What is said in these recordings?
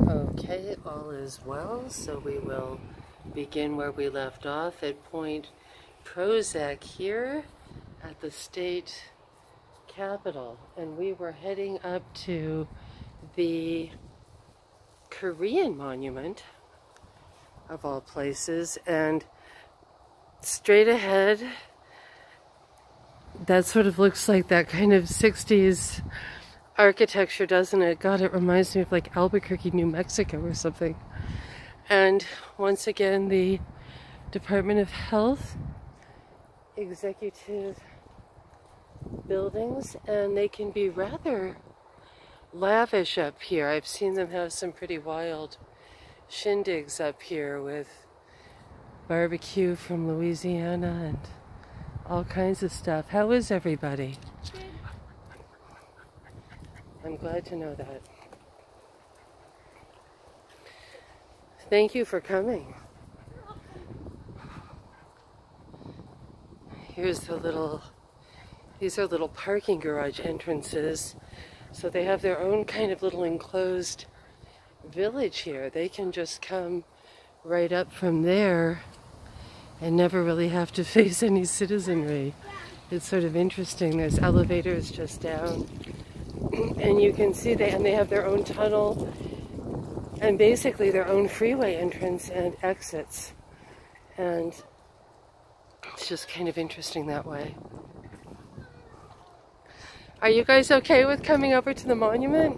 Okay, all is well, so we will begin where we left off at Point Prozac here at the state capitol. And we were heading up to the Korean monument, of all places, and straight ahead, that sort of looks like that kind of 60s architecture, doesn't it? God, it reminds me of like Albuquerque, New Mexico or something. And once again, the Department of Health executive buildings, and they can be rather lavish up here. I've seen them have some pretty wild shindigs up here with barbecue from Louisiana and all kinds of stuff. How is everybody? I'm glad to know that. Thank you for coming. Here's the little, these are little parking garage entrances. So they have their own kind of little enclosed village here. They can just come right up from there and never really have to face any citizenry. It's sort of interesting. There's elevators just down. And you can see they have their own tunnel and basically their own freeway entrance and exits. And it's just kind of interesting that way. Are you guys okay with coming over to the monument?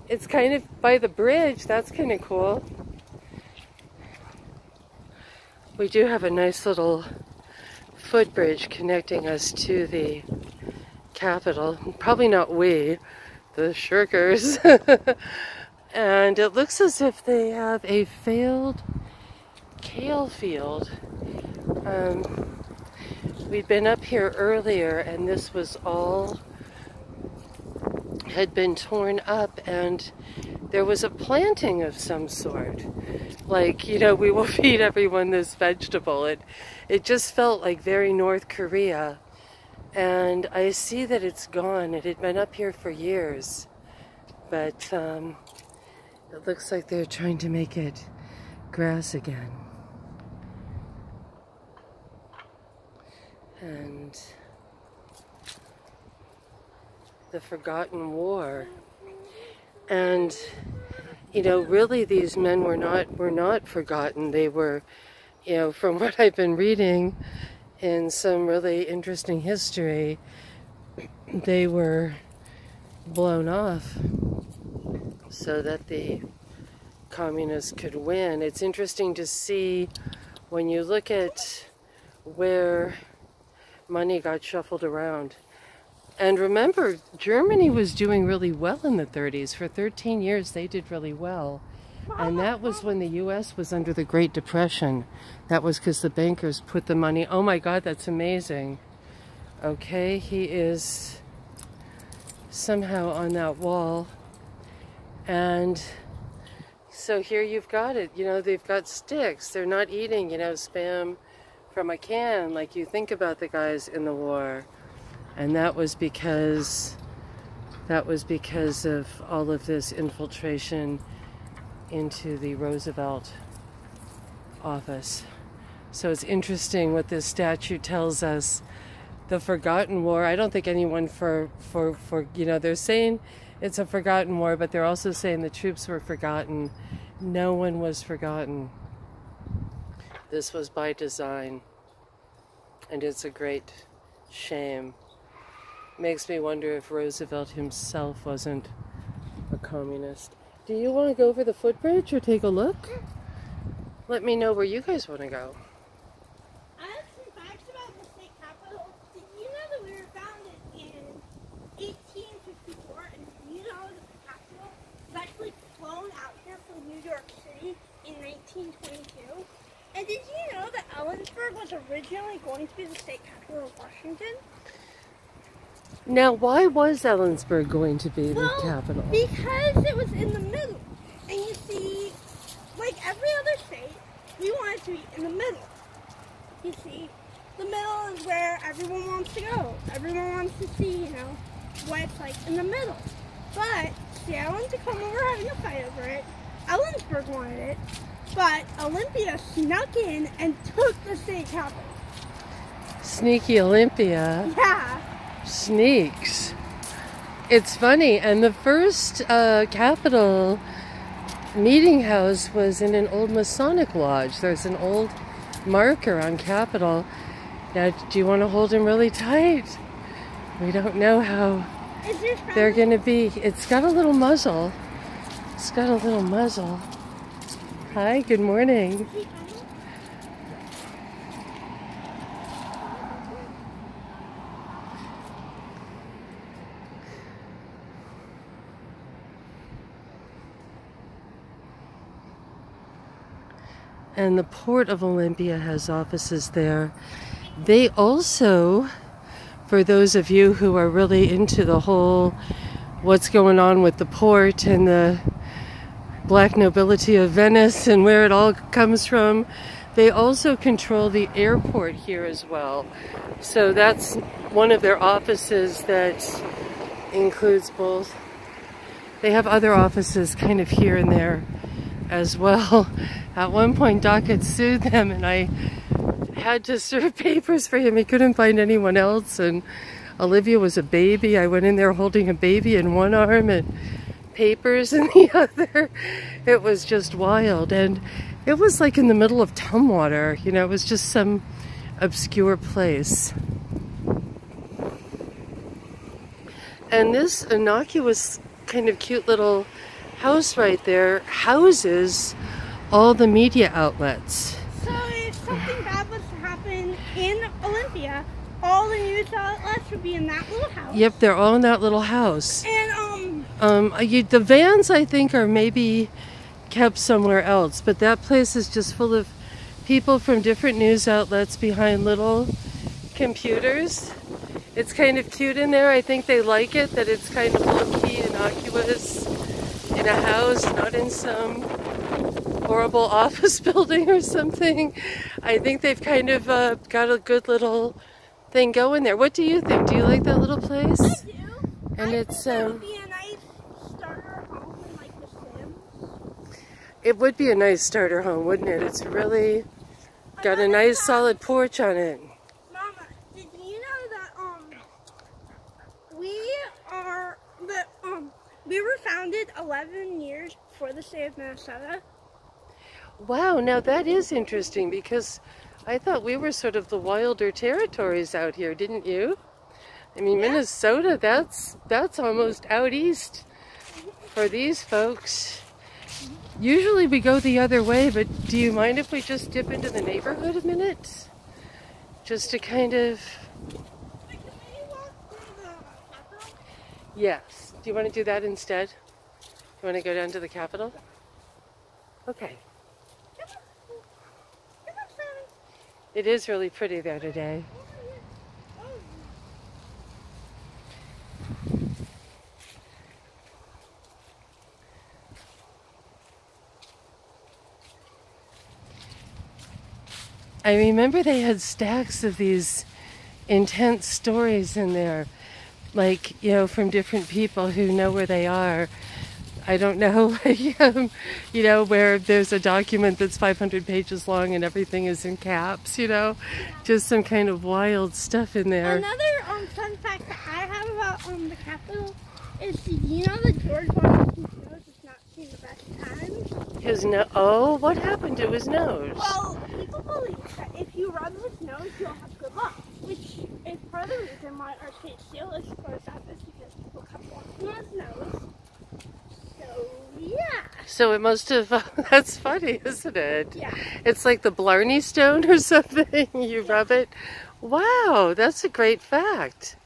It's kind of by the bridge. That's kind of cool. We do have a nice little footbridge connecting us to the Capitol. Probably not we, the shirkers. And it looks as if they have a failed kale field. We'd been up here earlier and this was all had been torn up, and there was a planting of some sort. Like, you know, we will feed everyone this vegetable. It just felt like very North Korea. And I see that it's gone. It had been up here for years, but it looks like they're trying to make it grass again. And the Forgotten War. And, you know, really these men were not forgotten. They were, you know, from what I've been reading in some really interesting history, they were blown off so that the communists could win. It's interesting to see when you look at where money got shuffled around. And remember, Germany was doing really well in the 30s. For 13 years, they did really well. And that was when the U.S. was under the Great Depression. That was because the bankers put the money... Oh my God, that's amazing. Okay, he is somehow on that wall. And so here you've got it. You know, they've got sticks. They're not eating, you know, Spam from a can like you think about the guys in the war. And that was because of all of this infiltration into the Roosevelt office. So it's interesting what this statue tells us. The Forgotten War, I don't think anyone you know, they're saying it's a forgotten war, but they're also saying the troops were forgotten. No one was forgotten. This was by design. And it's a great shame. Makes me wonder if Roosevelt himself wasn't a communist. Do you want to go over the footbridge or take a look? Let me know where you guys want to go. I have some facts about the state capitol. Did you know that we were founded in 1854? And you know that the capitol was actually flown out here from New York City in 1922? And did you know that Ellensburg was originally going to be the state capital of Washington? Now, why was Ellensburg going to be the capital? Because it was in the middle. And you see, like every other state, we want it to be in the middle. You see, the middle is where everyone wants to go. Everyone wants to see, you know, what it's like in the middle. But Seattle and Tacoma were having a fight over it. wanted it, but Olympia snuck in and took the state capitol. Sneaky Olympia. Yeah. Sneaks. It's funny, and the first Capitol meeting house was in an old Masonic lodge. There's an old marker on Capitol. Now, do you want to hold him really tight? We don't know how they're going to be. It's got a little muzzle. It's got a little muzzle. Hi, good morning. And the Port of Olympia has offices there. They also, for those of you who are really into the whole what's going on with the port and the black nobility of Venice and where it all comes from, they also control the airport here as well. So that's one of their offices that includes both. They have other offices kind of here and there as well. At one point, Doc had sued them, and I had to serve papers for him. He couldn't find anyone else, and Olivia was a baby. I went in there holding a baby in one arm and papers in the other. It was just wild, and it was like in the middle of Tumwater. You know, it was just some obscure place. And this innocuous kind of cute little house right there houses all the media outlets. So if something bad was to happen in Olympia, all the news outlets would be in that little house. Yep, they're all in that little house. And the vans, I think, are maybe kept somewhere else, but that place is just full of people from different news outlets behind little computers. It's kind of cute in there. I think they like it, that it's kind of low-key, innocuous, in a house, not in some horrible office building or something. I think they've kind of got a good little thing going there. What do you think? Do you like that little place? I do. And it's it would be a nice starter home in like The Sims. It would be a nice starter home, wouldn't it? It's really got a nice solid porch on it. Mama, did you know that we were founded 11 years before the state of Minnesota? Wow, now that is interesting, because I thought we were sort of the wilder territories out here, didn't you? I mean, yeah. Minnesota, that's almost out east for these folks. Usually we go the other way, but do you mind if we just dip into the neighborhood a minute? Just to kind of... Wait, can we walk through the Capitol? Yes. Do you want to do that instead? Do you want to go down to the Capitol? Okay. It is really pretty there today. I remember they had stacks of these intense stories in there, like, you know, from different people who know where they are. I don't know, you know, where there's a document that's 500 pages long and everything is in caps, you know, just some kind of wild stuff in there. Another fun fact that I have about the Capitol is, did you know that George Washington's nose is not seen the best times? His nose? Oh, what happened to his nose? Well, people believe that if you rub his nose, you'll have good luck, which is part of the reason why our state seal is closed off, is because people kept walking on his nose. Yeah. So it must have, that's funny, isn't it? Yeah. It's like the Blarney Stone or something. You rub it. Wow, that's a great fact.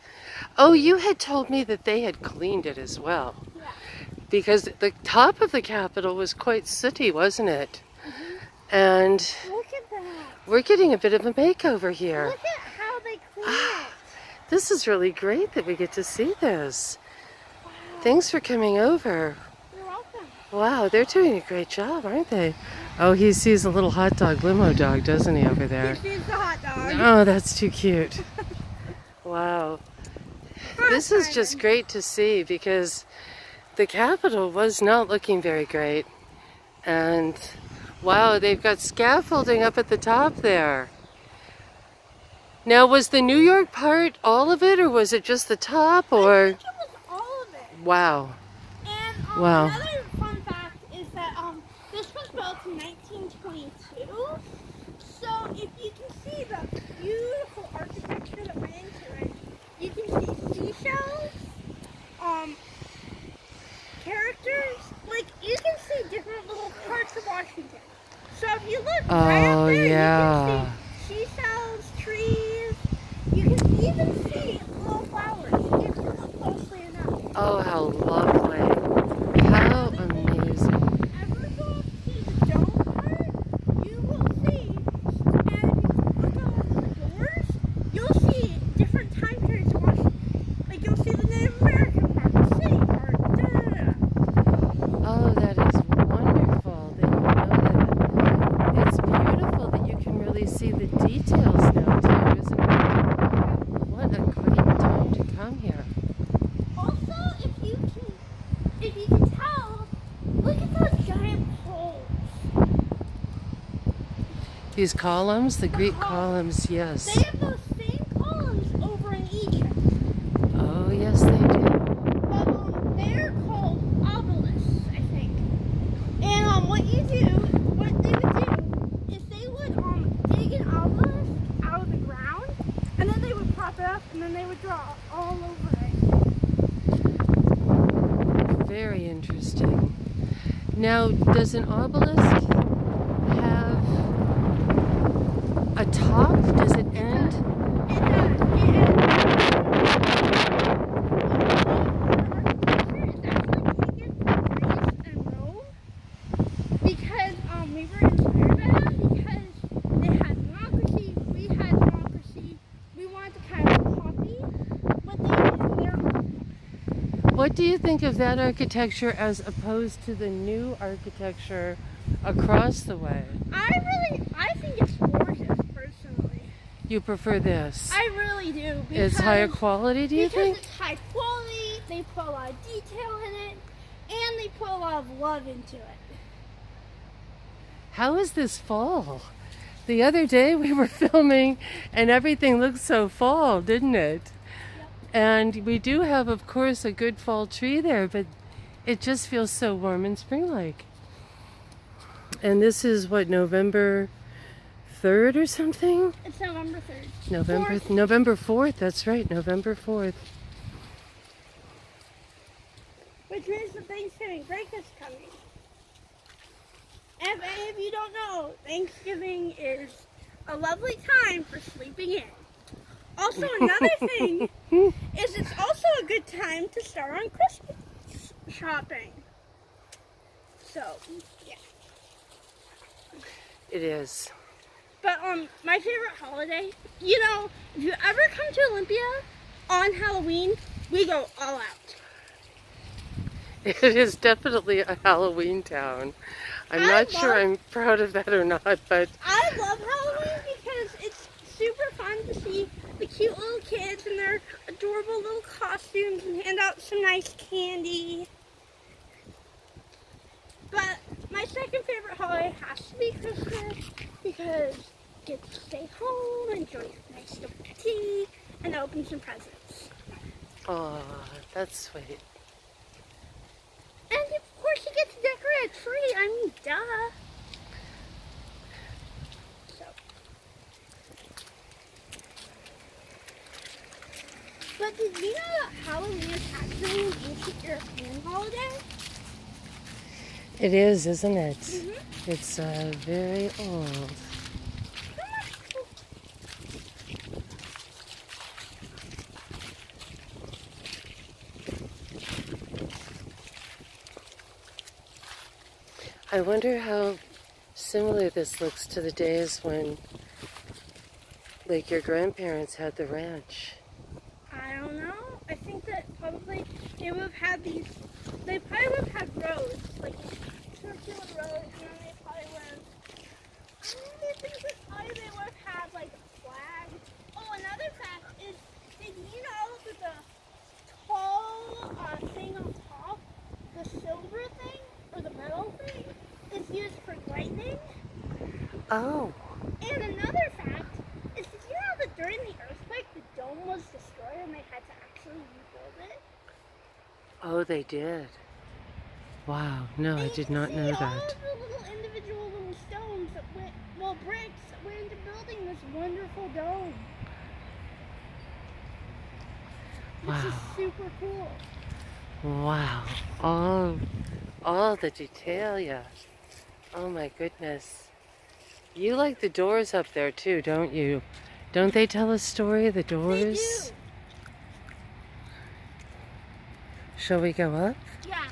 Oh, you had told me that they had cleaned it as well. Yeah. Because the top of the Capitol was quite sooty, wasn't it? Mm-hmm. And look at that. We're getting a bit of a makeover here. Look at how they clean it. This is really great that we get to see this. Wow. Thanks for coming over. Wow, they're doing a great job, aren't they? Oh, he sees a little hot dog limo dog, doesn't he, over there? He sees the hot dog. Oh, that's too cute. Wow. This is just great to see, because the Capitol was not looking very great. And wow, they've got scaffolding up at the top there. Now, was the New York part all of it, or was it just the top, or? I think it was all of it. Wow. And Wow. another fun fact is that this was built in 1922. So if you can see the beautiful architecture that went into it, you can see seashells, characters, like you can see different little parts of Washington. So if you look right up there, yeah. you can see seashells, trees. You can even see little flowers if you look closely enough. Oh, how lovely. How amazing. Ever go up to the dome part, you will see, and if you look over the doors, you'll see different time periods of Washington. Like you'll see the Native American part, the city part, Oh, that is wonderful that you know that. It's beautiful that you can really see the details now too, isn't it? What a great time to come here. Also, if you can tell, look at those giant poles. These columns, the Greek columns, yes. They have those same columns over in Egypt. Oh, yes, they do. But they're called obelisks, I think. And what they would do is they would dig an obelisk out of the ground, and then they would prop it up, and then they would draw all over it. Very interesting. Now, does an obelisk have a top? Does it end? Because we were inspired by them because they had democracy, we had democracy. We wanted to kind of copy what they did in their home. What do you think of that architecture as opposed to the new architecture across the way? I think it's gorgeous, personally. You prefer this? I really do. It's higher quality, do you think? Because it's high quality, they put a lot of detail in it, and they put a lot of love into it. How is this fall? The other day we were filming and everything looked so fall, didn't it? Yep. And we do have, of course, a good fall tree there, but it just feels so warm and spring-like. And this is what, November 3rd or something? It's November 3rd. November 4th, that's right, November 4th. Which means the Thanksgiving break is coming. And if any of you don't know, Thanksgiving is a lovely time for sleeping in. Also, another thing is it's also a good time to start on Christmas shopping. So, yeah. It is. But my favorite holiday, you know, if you ever come to Olympia on Halloween, we go all out. It is definitely a Halloween town. I'm not sure I'm proud of that or not, but I love Halloween because it's super fun to see the cute little kids in their adorable little costumes and hand out some nice candy. But my second favorite holiday has to be Christmas because you get to stay home, enjoy a nice cup of tea, and open some presents. oh, that's sweet. And of course you get to decorate a tree, I mean, duh. So. But did you know that Halloween is actually an ancient European holiday? It is, isn't it? Mm-hmm. It's very old. I wonder how similar this looks to the days when, like, your grandparents had the ranch. I don't know. I think that probably they would have had these, they probably would have had roads, like circular roads, and then they probably would have, I think that probably they would have had like a flag. Oh, another fact is, did you know that the tall thing on top, the silver thing, or the metal thing, is lightning. Oh. And another fact is, did you know that during the earthquake, the dome was destroyed and they had to actually rebuild it? Oh, they did. Wow. No, I did not know all that. of the little individual little stones that went, well, bricks that went into building this wonderful dome. This is Wow. super cool. Wow. All the detail, yeah. Oh my goodness. You like the doors up there too, don't you? Don't they tell a story, the doors? They do. Shall we go up? Yeah.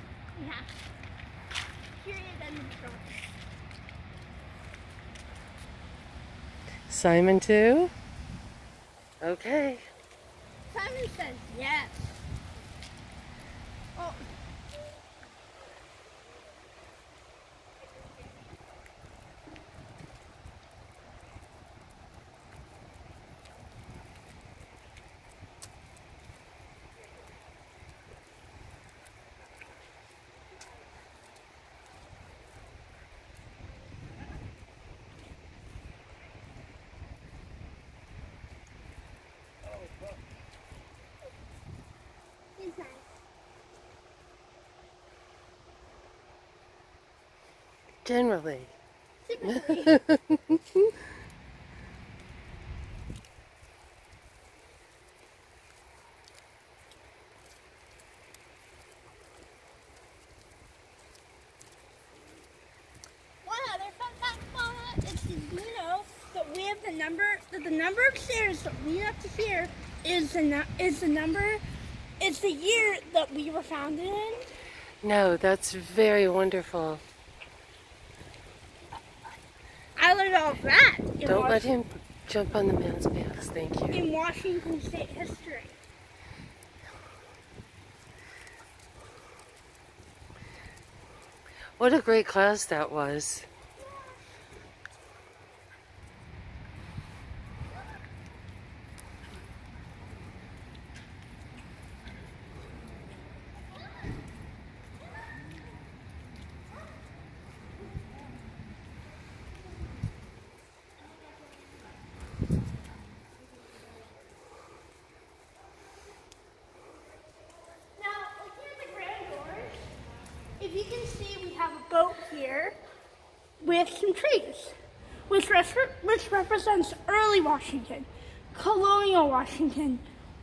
Period, end of story. Simon too? Okay. Simon says yes. Oh. He's nice. Generally. Typically. One other fun fact, Mama, is did you know that we have the number of stairs that lead up to here is the year that we were founded in? No, that's very wonderful. I learned all of that. Don't let him jump on the man's bags, thank you. In Washington State history. What a great class that was. If you can see, we have a boat here with some trees, which represents early Washington, colonial Washington.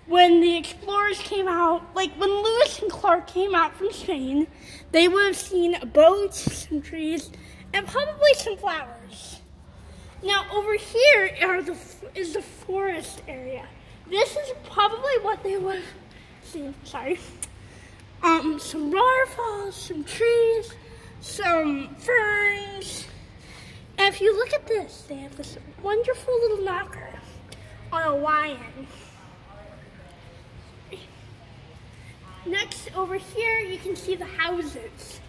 When the explorers came out, like when Lewis and Clark came out from Spain, they would have seen a boat, some trees, and probably some flowers. Now over here is the forest area. This is probably what they would have seen. Sorry. Some waterfalls, some trees, some ferns. And if you look at this, they have this wonderful little knocker on a lion. Next, over here, you can see the houses.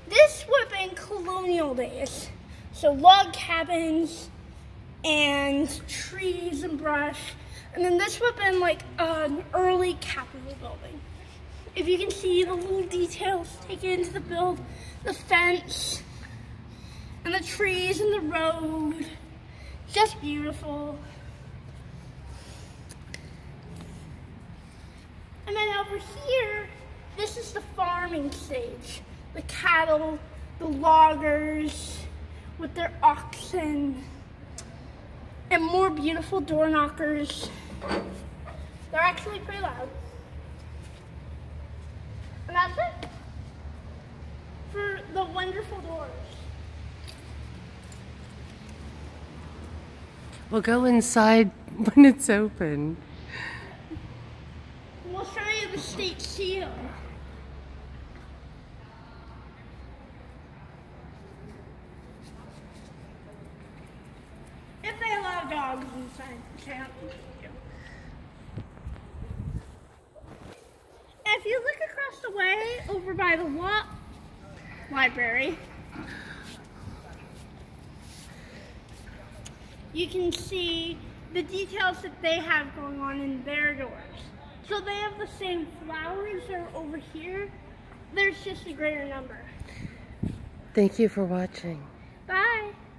This would have been colonial days. So log cabins and trees and brush. And then this would have been like an early Capitol building. If you can see the little details taken into the build, the fence, and the trees and the road, just beautiful. And then over here, this is the farming stage. The cattle, the loggers with their oxen, and more beautiful door knockers. They're actually pretty loud. And that's it for the wonderful doors. We'll go inside when it's open. We'll show you the state seal. If they allow dogs inside the camp. If you look across the way over by the library, you can see the details that they have going on in their doors. So they have the same flowers that are over here. There's just a greater number. Thank you for watching. Bye.